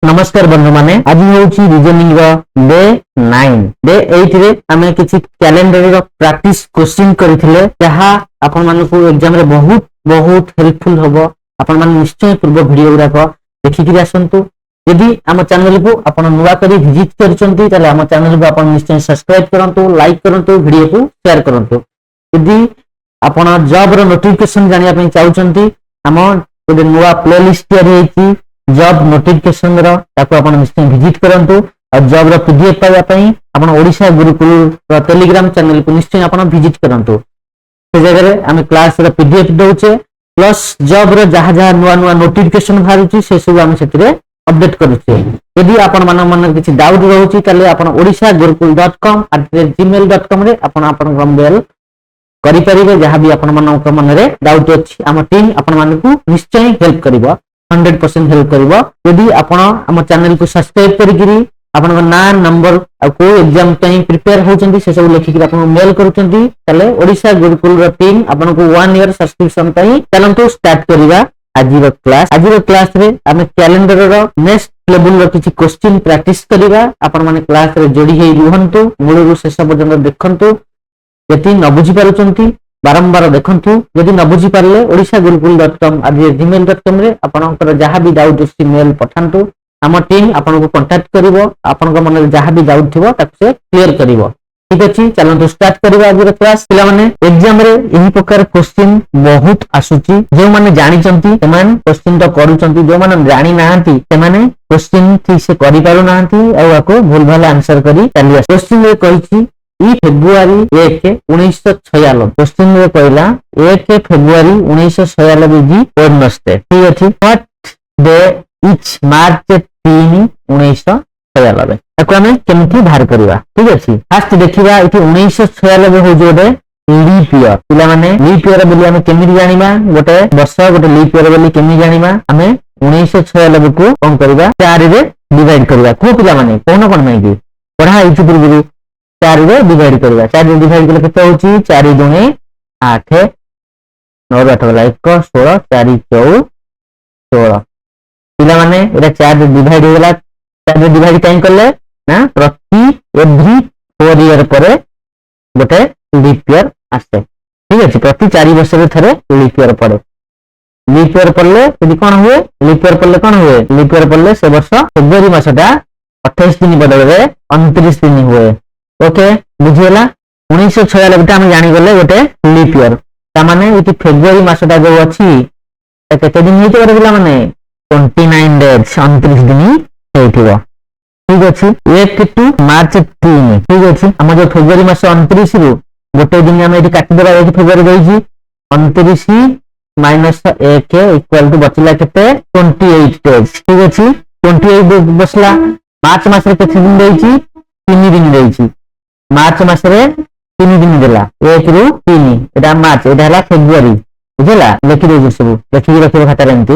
नमस्कार बंधु माने आज होची रीजनिंग रो डे 9 डे 8 रे हमें किछि कैलेंडर रो प्रैक्टिस क्वेश्चन करिथिले जहा आपन माने को एग्जाम रे बहुत बहुत हेल्पफुल होबो। आपन माने निश्चय पूर्व वीडियो गुरा को देखि कि आसंतु। यदि हम चैनल को आपन नुवा करी विजिट करचंती तले हम चैनल को आपन निश्चय सब्सक्राइब करंतु, लाइक करंतु, वीडियो को शेयर करंतु। यदि आपन जॉब रो नोटिफिकेशन जानिया पई चाहउचंती हम ओडे नुवा प्लेलिस्ट तयारी हेची जॉब नोटिफिकेशन रो ताको आपण निश्चय विजिट करंतु और जॉब रो पीडीएफ पाया पई आपण ओडिशा गुरुकुल रो टेलीग्राम चैनल को निश्चय आपण विजिट करंतु। से जगह रे हम क्लास रो पीडीएफ दोचे प्लस जॉब रो जहा जहा नुवा नुवा नोटिफिकेशन भारुची से सब हम सेतिरे अपडेट करूचे। यदि आपण मन किछि डाउट रहउची तले आपण odisagurukul.com@gmail.com रे आपण आपण मेल करि परिबे। जहा भी आपण मन मन रे डाउट अछि हम टीम आपण मन को निश्चय हेल्प करिवो, 100% हेल्प करिवो। यदि आपण हम चैनल को सब्सक्राइब करिगिरी आपण ना नंबर आ को एग्जाम पई प्रिपेयर होचंती से सब लिखि कि आपण मेल करूचंती तले ओडिशा गुरुकुल रो टीम आपण को 1 ईयर सब्सक्रिप्शन पई चलंतु स्टार्ट करिवा। आज रो क्लास रे हम कैलेंडर रो नेक्स्ट लेवल रो किछि क्वेश्चन प्रैक्टिस करिवा। आपण माने क्लास रे जोडी हेइ रुहंतु, मूलरु शेष पर्यंत देखंतु। यदि न बुझी पारुचंती बारंबार देखंतु। यदि न बुझी पारले odisagurukul.com@gmail.com रे आपनकर जहा भी डाउट अछि मेल पठांतु। हम टीम आपनको कांटेक्ट करिवो, आपनक मन जहा भी डाउट थिवो ताको से क्लियर करिवो। ठीक अछि, चलंतु स्टार्ट करिवा आज रो क्लास। पिला माने एग्जाम रे एही प्रकार क्वेश्चन बहुत आसुची। जे माने जानि चंती सेमान क्वेश्चन तो करूचंती, जे माने जानि नाहंती सेमाने क्वेश्चन ठीक से करि पारु नाहंती आ आको भूल भाल आंसर करी चली आस। क्वेश्चन रे कहिछि फेब्रुआरी 1 1996 क्वेश्चन में कहला 1 फेब्रुआरी 1996 जी वेडनेसडे। ठीक अछि, व्हाट डे इच मार्च 3 1996 ताको हमें केमथि बाहर करबा। ठीक अछि, फर्स्ट देखिबा इति 1996 हो जोडे लीप ईयर। पिला माने लीप ईयर बोली हमें केमथि जानिबा, गोटे वर्ष गोटे लीप ईयर बोली केमथि जानिबा। हमें 1996 को कोन करबा 4 रे डिवाइड करबा। को पिला माने कोन कोन में कि पढ़ा इति पूर्व 4 रे डिवाइड करबा। 4 रे डिवाइड करले केते होची 4 दुने 8 9 8 गला 1 16 4 14 16। पिला माने एटा 4 रे डिवाइड हो गला। 4 रे डिवाइड काई करले ना प्रति एवरी 4 ईयर परे गोटे लीप ईयर आसे। ठीक अछि, प्रति 4 वर्ष रे थरे लीप ईयर पड़े। लीप ईयर पड़ले यदि कोन हुए, लीप ईयर पड़ले कोन हुए, लीप ईयर पड़ले से वर्ष फेब्रुआरी मासटा 28 दिन बदल रे 29 दिन हुए। ओके बुझियला। 1996 हम जानि गले गोटे लीप ईयर ता माने इति फेब्रुआरी मासटा जो अछि त केते दिन हेते पिला माने 29 डेज 29 दिन हेतिबो। ठीक अछि, 1 टू मार्च 3। ठीक अछि, हम जो फेब्रुआरी मास 29 रु गोटे दिन हम एति काटि देबा। 1 फेब्रुआरी देइछि 29 माइनस 1 इक्वल टू बचला केते 28 डेज। ठीक अछि, 28 डेज बसला। मार्च मास रे केते दिन देइछि 3 दिन देइछि। मार्च मास रे 3 दिन देला 1 रु 3 एटा मार्च एटा हला फेब्रुआरी। बुझला, लेखि देजो सब लेखि रखिबो खाता रे एंती।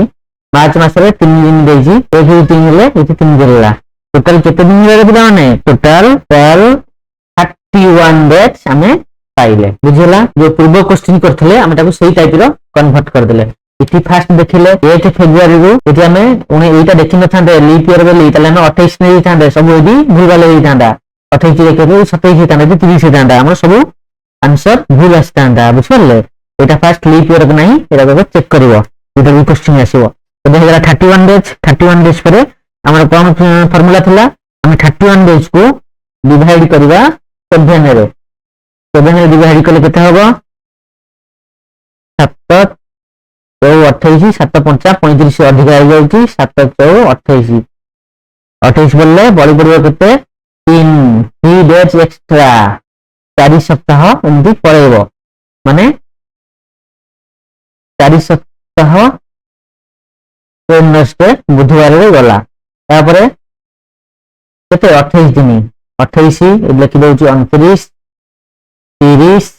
मार्च मास रे 3 दिन देइछि 1 रु 3 ले एति 3 देला। टोटल केते दिन रे पिला माने टोटल 31 डेज हमें पाइले। बुझला, जो पूर्व क्वेश्चन करथले हम ताको सही टाइप रो कन्वर्ट कर देले। इति फास्ट देखिले 1 फेब्रुआरी रु एति हमें उने एटा देखि न थांदे लीप ईयर बोली तले हम 28 नै थांदे सब एदी भूल भाल होई थांदा। 28 रे केते 27 थांदा 30 थांदा हमर सब आंसर भूल आस्तांदा। बुझले, एटा फास्ट लीप ईयर नै एटा को चेक करिवो एटा भी क्वेश्चन आसीबो। तो देखला 31 डेज परे हमर कोन फार्मूला थिला हम 31 डेज को डिवाइड करबा 7 रे। 7 रे डिवाइड करले केते होबो 7 4 28 7 5 35 अधिक आ जाउची 7 4 28 28 बोलले बड़ी बड़ी केते 3 डेज एक्स्ट्रा 4 सप्ताह एमती पळेबो। माने 4 सप्ताह वेडनेसडे बुधवार रे गला। तापरे केते 28 दिन 28 लिखि दउची 29 30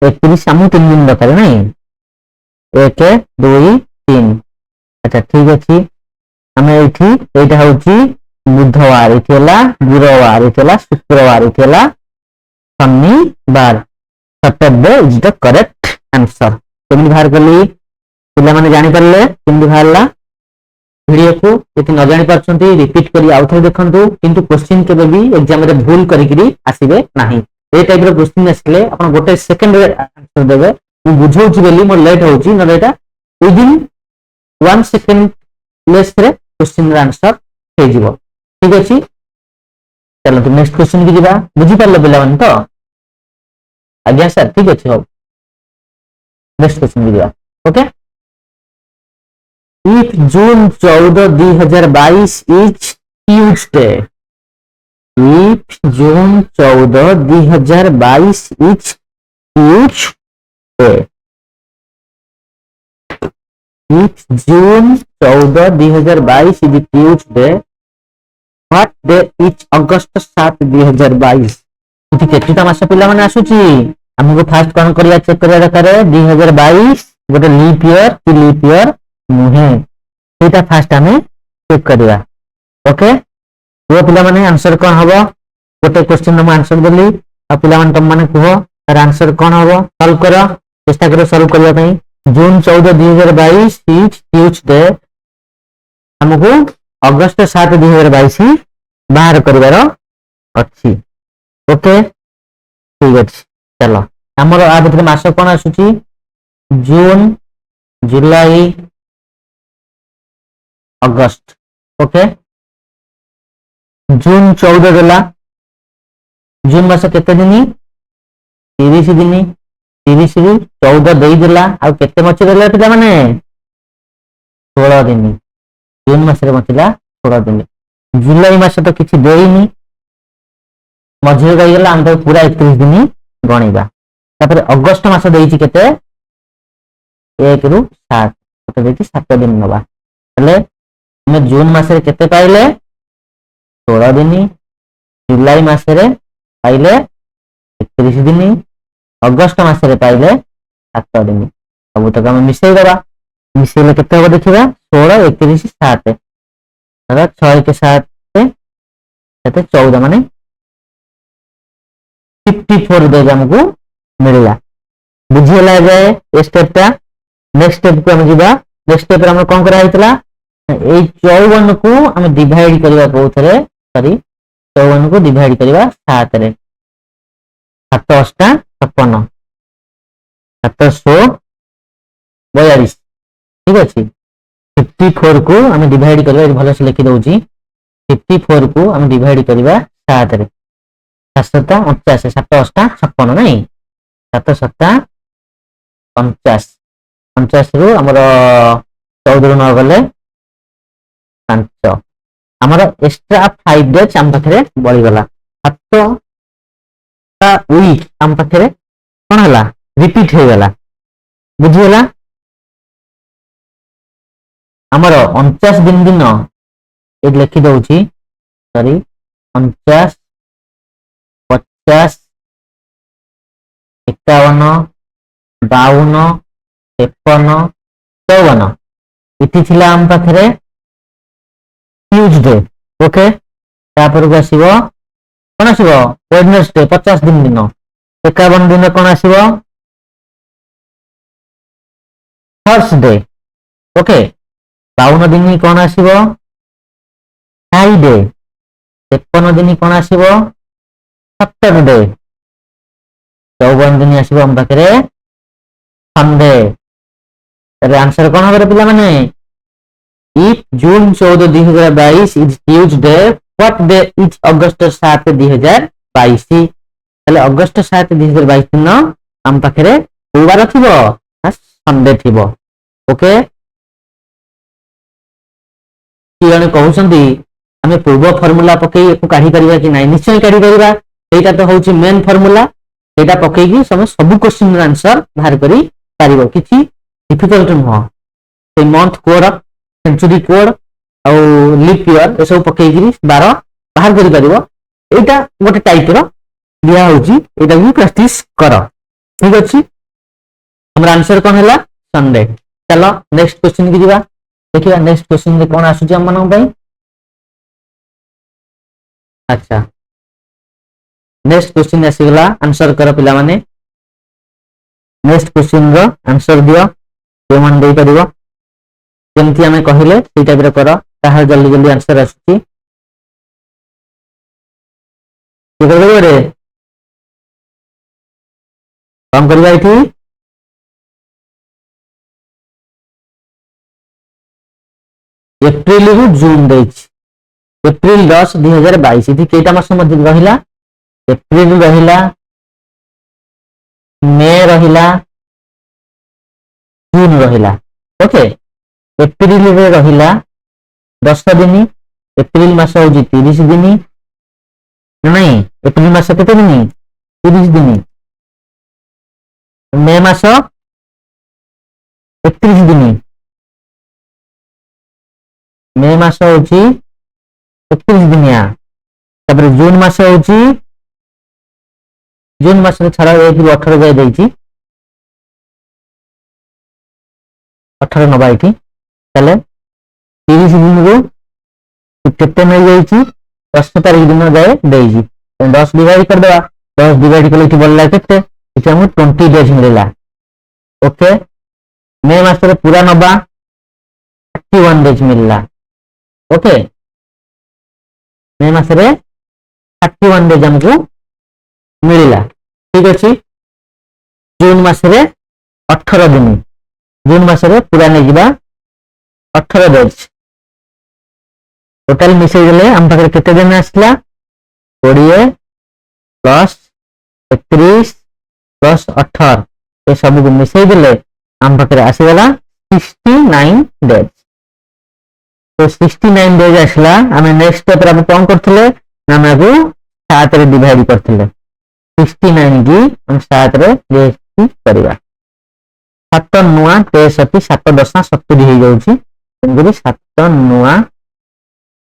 31 हमु 3 दिन दरकार नै 1 2 3। अच्छा ठीक अछि, हमें एठी एटा होची बुधवार, एठी हला गुरुवार, एठी हला शुक्रवार, एठी हला शनिवार। Saturday is the correct answer. केमि बाहर कली पिला माने जानि परले केमि बाहरला वीडियो को यदि न जानि परछंती रिपीट करी आउथरे देखंतु किंतु क्वेश्चन केबे भी एग्जाम रे भूल करिकरी आसीबे नाही ए टाइप रो क्वेश्चन आसले अपन गोटे सेकंड रे आंसर देबे मु बुझौची बेली मोर लेट होची न एटा विदिन 1 सेकंड लेस रे क्वेश्चन रे आंसर हे जीवो ठीक अछि चलो तो नेक्स्ट क्वेश्चन की जीवा बुझी परले पिला माने तो आज्ञा सर ठीक अछि हो नेक्स्ट क्वेश्चन की जीवा okay if June 14 2022 is Tuesday if June 14 2022 is Tuesday if June 14 2022 is Tuesday what day is August 7 2022 इति केतिटा मास पिला माने आसुची हमको फास्ट कोन करिया चेक करिया दरकार 2022 गोटे लीप ईयर कि लीप ईयर नुहे एटा फास्ट हमें चेक करिया ओके वो पिला माने आंसर कोन हबो गोटे क्वेश्चन हम आंसर देली आ पिला माने तुम माने कहो तार आंसर कोन हबो सॉल्व करो चेष्टा करो सॉल्व करिया पई जून 14 2022 इज ट्यूसडे हमको अगस्त 7 2022 बाहर करिवार अछि ओके ठीक अछि चलो हमर आ भितर मास कोन आसुची जून जुलाई अगस्त ओके जून 14 देला जून मास केते दिन 30 दिन 30 रु 14 देई देला आ केते मच देला पिला माने 16 दिन जून मास रे मचला 16 दिन जुलाई मास तो किछि देइनी मझे गई गेला हम तो पूरा 31 दिन गणिबा तापर अगस्त मास देइछि केते 1 रु 7 तो देइछि 7 दिन नबा हले हम जून मास रे केते पाइले 16 दिन जुलाई मास रे पाइले 31 दिन अगस्त मास रे पाइले 7 दिन सब तक हम मिसई देबा मिसईले केते हो देखिबा 16 31 7 तरा 6 के 7 से 14 माने 54 दे हमको मिलला बुझियला जाए ए स्टेप ता नेक्स्ट स्टेप को हम जीवा नेक्स्ट स्टेप रे हम कोन करा हितला ए 54 को हम डिवाइड करबा कोथरे सॉरी 54 को डिवाइड करबा 7 रे 7 8 56 742 ठीक अछि 54 को हम डिवाइड करबा भलो से लिखि दउची 54 को हम डिवाइड करबा 7 रे 7 49 7 8 56 नहीं 7 7 50 50 रु हमर 14 न गले 5 हमर एक्स्ट्रा 5 डेज हम पाखरे बळी गला 7 ता वीक हम पाखरे कोन हला रिपीट हो गला बुझी गला हमर 49 दिन दिन ए लिखि दउची सॉरी 49 50 51 52 53 54 इति थिला हम पाखरे ट्यूसडे ओके तापर को आसीबो कोन आसीबो वेडनेसडे 50 दिन दिन 51 दिन कोन आसीबो थर्सडे ओके 52 दिन कोन आसीबो फ्राइडे 53 दिन कोन आसीबो सैटरडे 54 दिन आसीबो हम पाखरे संडे रे आंसर कोन होबे पिला माने if June 14 2022 is Tuesday what day is August 7 2022 तले अगस्त 7 2022 दिन हम पाखरे बुधवार थिबो संडे थिबो ओके कियने कहउसंदी हमें पूर्व फार्मूला पकई को काढी परिबा कि नाही निश्चय काढी परिबा एटा तो होची मेन फार्मूला एटा पकई कि सब क्वेश्चन र आंसर बाहर करी पारिबो किछि डिफिकल्ट न से मंथ कोड सेंचुरी कोड और लीप ईयर ए सब पकई कि 12 बाहर करी परिबो एटा गोटे टाइप रो दिया होची एटा भी प्रैक्टिस करो ठीक अछि हमरा आंसर कोन हला संडे चलो नेक्स्ट क्वेश्चन की दिबा देखिबा नेक्स्ट क्वेश्चन में कोन आसुची हम मानम भाई अच्छा नेक्स्ट क्वेश्चन आसीगला आंसर करो पिला माने नेक्स्ट क्वेश्चन रो आंसर दियो जो मान दे परिबो जेमती हमें कहले सेई टाइप रे करो ताहा जल्दी जल्दी आंसर आसुची के करबो रे कम करबा एठी एप्रिल रु जून देछि एप्रिल 10 2022 इति केटा मास मध्ये रहिला एप्रिल रहिला मे रहिला जून रहिला ओके एप्रिल रे रहिला 10 दिन एप्रिल मास होजी 30 दिन नहीं एप्रिल मास केते दिन 30 दिन मे मास 31 दिन मे मास होची 31 दिनिया तापर जून मास होची जून मास रे छाड़ा 18 जाय देछि 18 नबा एठी चले 30 दिन रो केते नै जायछि 10 तारीख दिन जाय देछि 10 डिवाइड कर देबा 10 डिवाइड कले कि बोलला केते एटा हम 20 डेज मिलला ओके मे मास रे पूरा नबा 31 डेज मिलला ओके मे मास रे 31 डेज हमको मिलला ठीक अछि जून मास रे 18 दिन जून मास रे पूरा नै जिबा 18 डेज टोटल मिसै गेले हम पाखरे केते दिन आसला 20 प्लस 31 प्लस 18 ए सब को मिसै देले हम पाखरे आसी गेला 69 डेज तो 69 डेज आसला हमें नेक्स्ट स्टेप रे हम कोन करथले हमें को 7 रे डिवाइड करथले 69 की हम 7 रे डिवाइड करबा 7 नुआ 63 7 10 70 हे जाउची तंगरी 7 नुआ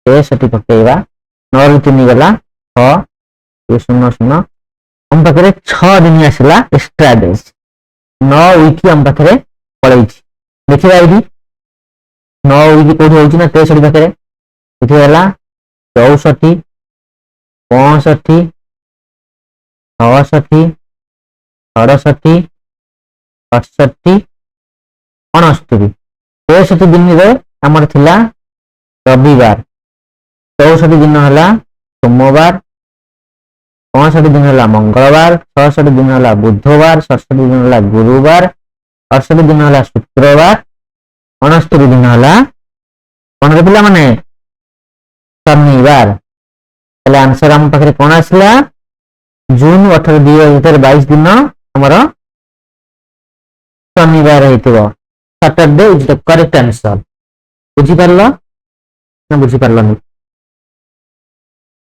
63 पकेइबा 9 रे 3 गला 6 ये 0 0 हम पाखरे 6 दिन आसला एक्स्ट्रा डेज 9 वीक हम पाखरे पळैछि देखिबा एडी 9 वीक कोड होउची ना 63 पाखरे एठी होला 64 65 68 68 68 69 63 दिन रे हमर थिला रविवार 64 दिन होला सोमवार 65 दिन होला मंगलवार 66 दिन होला बुधवार 67 दिन होला गुरुवार 68 दिन होला शुक्रवार 69 दिन होला कोन रे पिला माने शनिवार तले आंसर हम पाखरे कोन आसला जून 18 2022 दिन हमर शनिवार हेतिबो Saturday is the correct answer बुझी परलो ना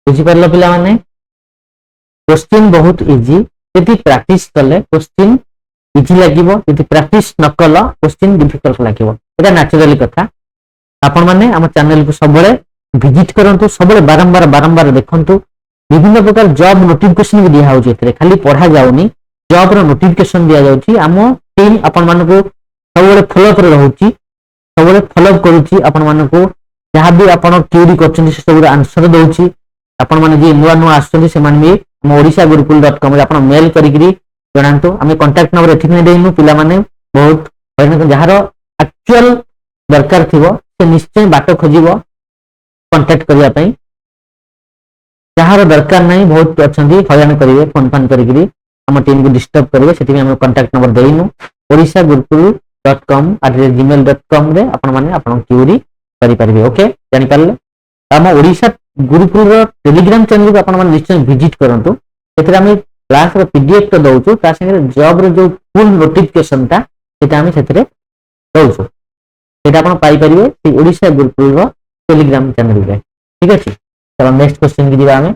बुझी परलो पिला माने क्वेश्चन बहुत इजी यदि प्रैक्टिस कले क्वेश्चन इजी लागिबो यदि प्रैक्टिस न कलो क्वेश्चन डिफिकल्ट लागिबो एटा नेचुरली कथा आपण माने हम चैनल को सबले विजिट करंतु सबले बारंबार देखंतु विभिन्न प्रकार जॉब नोटिफिकेशन भी दिया होउची एतरे खाली पढ़ा जाउनी जॉब रो नोटिफिकेशन दिया जाउची हम टीम आपण माने को सबले फॉलो कर रहउची सबले फॉलो करूची आपण माने को जहां भी आपण क्वेरी करछन से सब आंसर दउची आपण माने जे नुवा नुवा आछन से मान भी odisagurukul.com रे आपण मेल करिकरी जणांतु हमें कांटेक्ट नंबर एठी नै देइनु पिला माने बहुत जहार एक्चुअल दरकार थिबो से निश्चय बाट खोजिबो कांटेक्ट करिया पई जहार दरकार नै बहुत अछंदी हयन करिवे फोन फान करिकरी हम टीम को डिस्टर्ब करिवे सेति हम कांटेक्ट नंबर देइनु odisagurukul.com@gmail.com रे आपण माने आपण क्वेरी करि परिबे ओके जानि परले हम ओडिसा गुरुकुल रो टेलीग्राम चैनल को आपण माने निश्चय विजिट करंतु एतरे हम क्लास रो पीडीएफ तो दउछु ता संगे जॉब रो जो फुल नोटिफिकेशन ता सेटा हम सेतरे दउछु सेटा आपण पाई परिबे से ओडिसा गुरुकुल रो टेलीग्राम चैनल रे ठीक अछि चलो नेक्स्ट क्वेश्चन की दिबा हमें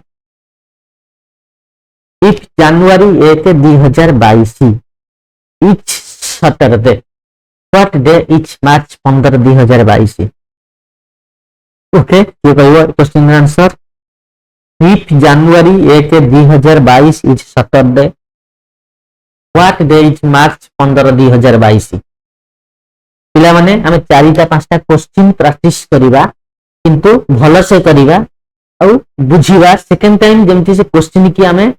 if January 1 2022 is Saturday what day is March 15 2022 okay ये कहबो question answer if January 1 2022 is Saturday what day is March 15 2022 पिला माने हमें चारिटा पांचटा क्वेश्चन प्रैक्टिस करिबा किंतु भलो से करिबा औ बुझिबा सेकंड टाइम जेमति से क्वेश्चन की हमें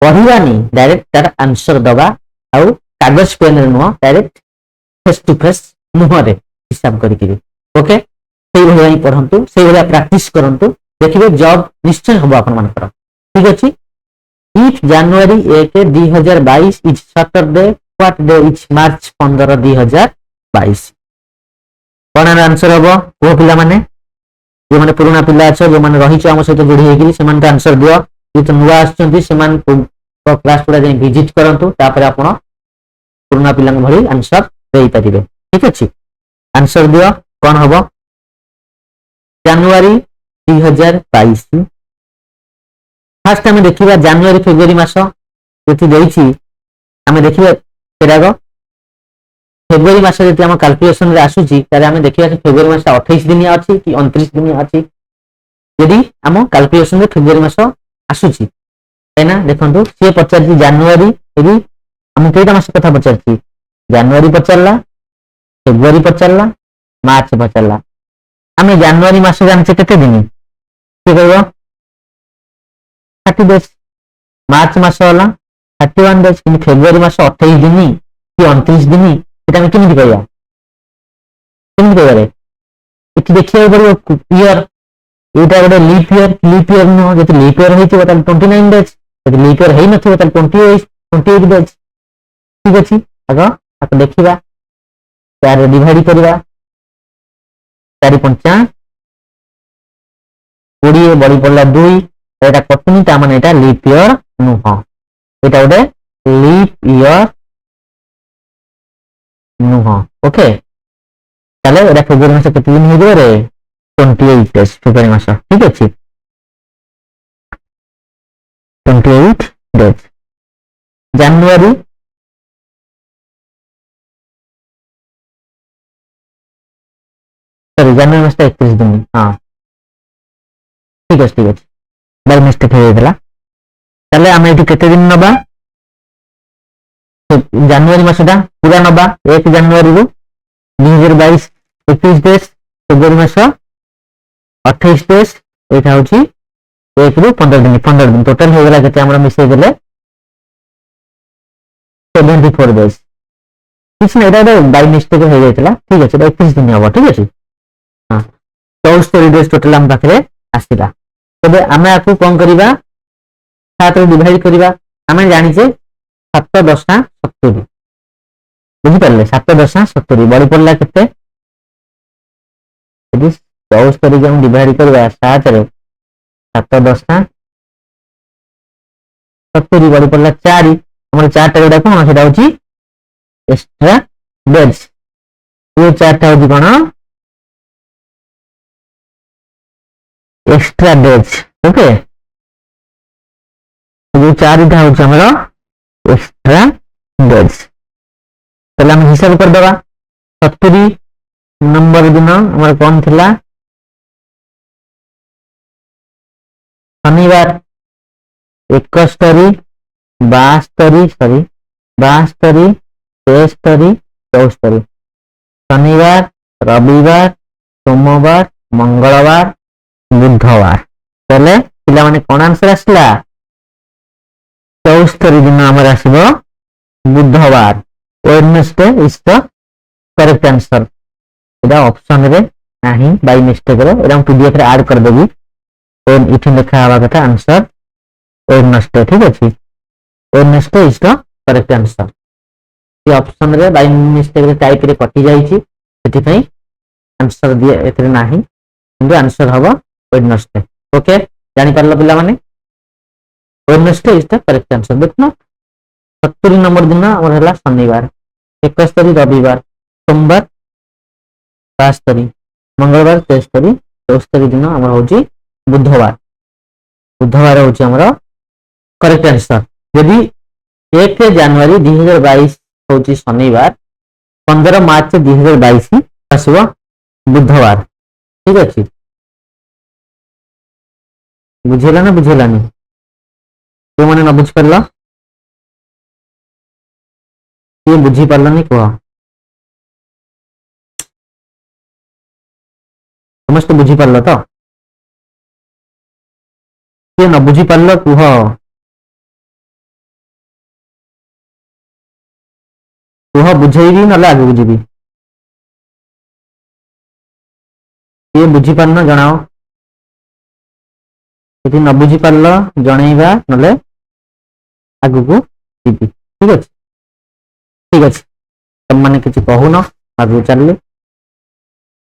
पढ़िबानी डायरेक्ट तार आंसर दबा औ कागज पेन रे no direct face to face मुहरे हिसाब करिकरी ओके सेही भलिया ही पढंतु सेही भलिया प्रैक्टिस करंतु देखिबे जॉब निश्चय हबो आपन मानकर ठीक अछि if January 1 2022 is Saturday what day is March 15 2022 cone answer हबो को पिला माने जो माने पुराना पिला छ जो माने रही छ हम सहित जोड़ी हेकि सेमान के आंसर दियो जे तो नुवा आछंती सेमान को क्लास पुरा जे विजिट करंतु तापर आपण पुराना पिला भली आंसर देई परिबे ठीक अछि आंसर दियो कोन हबो जनवरी 2022 फास्ट हमें देखिबा जनवरी फेब्रुआरी मास जति देइछि हमें देखिबा केरागो फेब्रुआरी मास जति हम कैलकुलेशन रे आसुची तारे हमें देखिबा कि फेब्रुआरी मास 28 दिन अछि कि 29 दिन अछि यदि हम कैलकुलेशन रे फेब्रुआरी मास आसुची हैना देखंतु से पचारछि जनवरी यदि हम केटा मास कथा पचारछि जनवरी पचारला फेब्रुआरी पचारला मार्च पचारला हमें जनवरी मास जानछे केते दिन के कहबो 30 डेज मार्च मास होला 31 डेज कि फेब्रुआरी मास 28 दिन कि 29 दिन এটা আমি কেমনে কইয়া কেমনে কইবারে এটি দেখিয়া পড়িব ইয়ার এটা গোটে লিপ ইয়ার ন যদি লিপ ইয়ার হইছে তাহলে 29 ডেজ যদি লিপ ইয়ার হেই নথিব তাহলে 28 ডেজ ঠিক আছে আগে আপনি দেখিবা 4 রে ডিভাইড করিবা 4 पंचा 20 বড়ি পড়লা 2 এটা কতনি তা মানে এটা লিপ ইয়ার নুহ এটা গোটে লিপ ইয়ার নুহ ওকে তাহলে এটা ফেব্রুয়ারি মাসে কত দিন হইবে রে 28 ডেজ ফেব্রুয়ারি মাস ঠিক আছে 28 ডেজ জানুয়ারি সরি জানুয়ারি মাসটা 31 দিন হ্যাঁ ঠিক আছে বাই মিস্টেক হয়ে গেল তাহলে আমরা এটি কত দিন নবা জানুয়ারি মাসটা পুরা নবা 1 জানুয়ারি রু 2022 21 ডেজ ফেব্রুয়ারি মাস 28 ডেজ এটা হচ্ছে 1 রু 15 দিন টোটাল হয়ে গেল যেটা আমরা মিশিয়ে দিলে 74 ডেজ কিছু না এটা বাই মিস্টেক হয়ে গেছিল ঠিক আছে এটা 21 দিন হবে ঠিক আছে হ্যাঁ 74 ডেজ টোটাল ଆମ ପାଖରେ ଆସିଲା তবে ଆମେ ଆକୁ কোন କରିବା 7 ରେ ডিভাইড କରିବା ଆମେ ଜାଣିଛେ 7 10 70 বুঝি পারলে 7 10 70 বড় পড়লা কেতে যদি 74 কে हम ডিভাইড କରିବା 7 রে 7 10 70 বড় পড়লা 4 हमर 4 টা এটা কোন সেটা হচ্ছে এক্সট্রা ডেজ এই 4 টা হচ্ছে কোন एक्स्ट्रा डेज ओके जो 4 टा होछ हमरा एक्स्ट्रा डेज पहले हम हिसाब कर देबा 70 नंबर दिन हमर कोन थिला शनिवार 71 72 सॉरी 72 73 74 शनिवार रविवार सोमवार मंगलवार बुधवार তাহলে পিলা মানে কোন आंसर আসলা 74 দিন আমার আসবে বুধবার Wednesday is the correct answer এটা অপশন রে नाही বাই মিস্টেক রে এটা পিডিএফ রে ऐड कर देबी और इथे लिखा हवा কথা आंसर ওয়েডনেসডে ঠিক আছে ওয়েডনেসডे इज द करेक्ट आंसर এই অপশন রে বাই মিস্টেক রে টাইপ রে কটি যাইছি সেটি পই आंसर দিয়ে এতে नाही কিন্তু आंसर হবো वेडनेसडे ओके जानि परलो पिला माने Wednesday is the correct answer देखना 70 नंबर दिन हमर हला शनिवार 71 रविवार सोमवार 72 मंगलवार 73 74 दिन हमर होची बुधवार बुधवार होची हमर करेक्ट आंसर यदि 1 जनवरी 2022 होची शनिवार 15 मार्च 2022 आसवा बुधवार ठीक अछि बुझेला ना बुझेलानी जो माने न बुझ परला ये बुझी परलानी को समस्त बुझी परला तो ये न बुझी परला कुह कुह बुझेइबी न लागे बुझीबी किए बुझी पारन जनाओ यदि न बुझी पारल जनइबा नले आगु को जीवी ठीक अछि तुम माने किछि कहून आगु चलले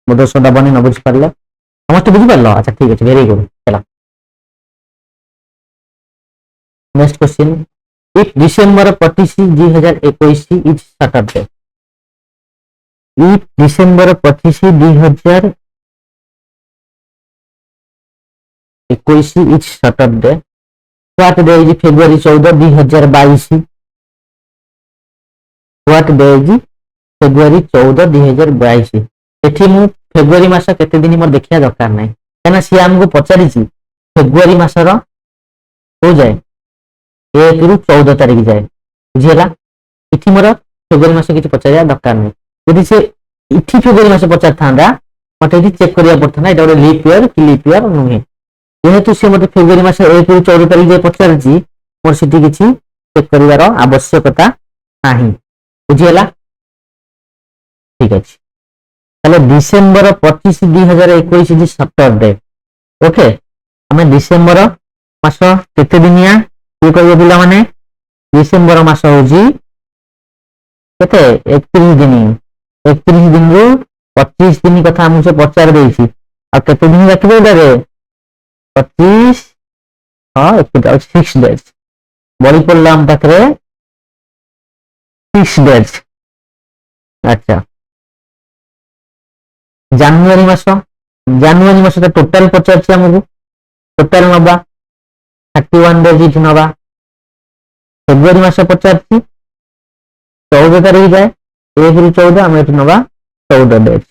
मो दोष दबनी न बुझी पारले समस्त बुझी पारल अच्छा ठीक अछि वेरी गुड चला next question if December 25 2021 is Saturday if December 25 2021 is Saturday what day is February 14 2022 what day is February 14 2022 एठी मु फेब्रुआरी मास केते दिन मोर देखिया दरकार नै केना सी हमको पचारि छी फेब्रुआरी मासर हो जाए 1 रु 14 तारिख जाए बुझियला इठी मोर फेब्रुआरी मास किछि पचारिया दरकार नै यदि से इठी फेब्रुआरी मास पचार थांदा मते इठी चेक करिया पड़थना एटा ओरे लीप ईयर कि लीप ईयर नुहे जेहेतु से मते फेब्रुआरी मास 1 रु 14 तारिख जाए पचार छी मोर सिटी किछि चेक करिवार आवश्यकता नाही बुझियला ठीक अछि ताले डिसेंबर 25 2021 इज सैटरडे ओके हमें डिसेंबर मास केते दिनिया ये कहियो पिला माने डिसेंबर मास होजी केते 31 दिन 31 दिन रु 25 दिन कथा हमसे पचार देछि आ केते दिन रखबे रे 25 हां 6 डेज बड़ी पड़ला हम पाखरे 6 डेज अच्छा जनवरी मास तो टोटल पचार छी हमहु टोटल नबा 31 डेज इच नबा फेब्रुआरी मास पचार छी 14 तारिख जाए 1 रु 14 हम एठी नबा 14 डेज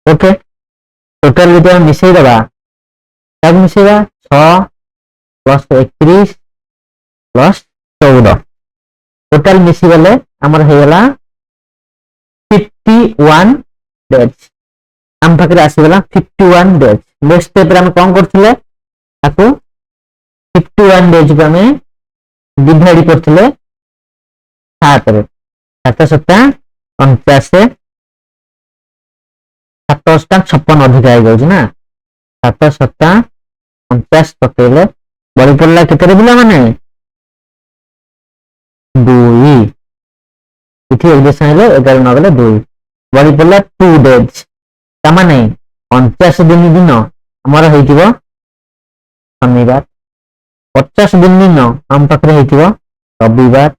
ओके टोटल जेते हम मिसै दबा तब मिसैबा 6 प्लस 31 प्लस 14 टोटल मिसी गले हमर हे गला 51 डेज हम पाखरे आसी गला 51 डेज नेक्स्ट स्टेप रे हम कोन करथिले ताको 51 डेज को हमें डिवाइड करथिले 7 रे 7 7 49 7 56 अधिक आइ जाउछ ना 7 7 49 पकेले बड़ी पड़ला केते बिला माने 2 इथि एग्रेशन हेले 11 न गले 2 बड़ी पड़ला 2 डेज ता माने 49 दिन दिन हमर हेतिबो शनिवार 50 दिन दिन हम पाखरे हेतिबो रविवार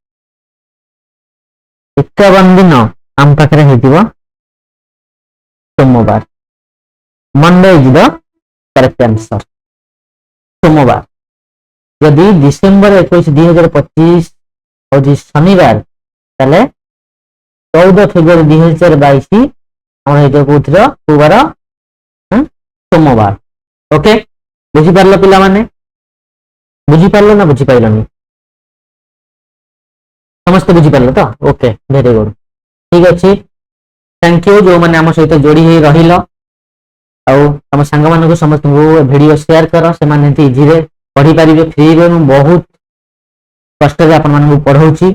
51 दिन हम पाखरे हेतिबो सोमवार Monday is the correct answer सोमवार यदि डिसेंबर 21 2025 होजी शनिवार तले 14 फेब्रुआरी 2022 हम हेतो कोथरो सोमवार सोमवार ओके बुझी पारलो पिला माने बुझी पारलो ना बुझी पाइलनी समस्त बुझी पारलो तो ओके वेरी गुड ठीक अछि थैंक यू जो माने हम सहित जोड़ी हे रहिलो आउ हम संग मान को समस्त वीडियो शेयर करो से माने इजी रे पढ़ी पारिबे फ्री रे बहुत कष्ट रे अपन मान को पढौची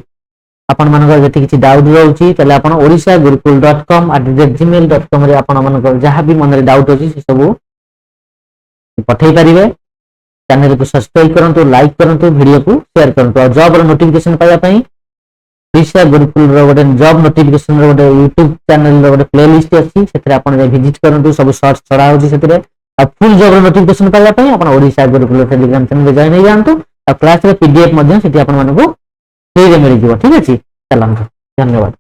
अपन मान को जति किछि डाउट रहउची तले अपन orishagurukul.com@gmail.com रे अपन मान को जहां भी मन रे डाउट होची से सब पठै पारिबे चैनल को सब्सक्राइब करंतु लाइक करंतु वीडियो को शेयर करंतु और जॉब रो नोटिफिकेशन पाया पई ओडिशा गुरुकुल रो गोटे जॉब नोटिफिकेशन रो गोटे YouTube चैनल रो गोटे प्लेलिस्ट अछि सेतरे अपन विजिट करंतु सब सर्च छडा होची सेतरे आ फुल जॉब रो नोटिफिकेशन पाया पई अपन Odisha Gurukul Telegram channel join हो जानतु आ क्लास रे पीडीएफ मध्ये सेति अपन मानको फ्री रे मिल जिवो ठीक अछि चलंतु धन्यवाद।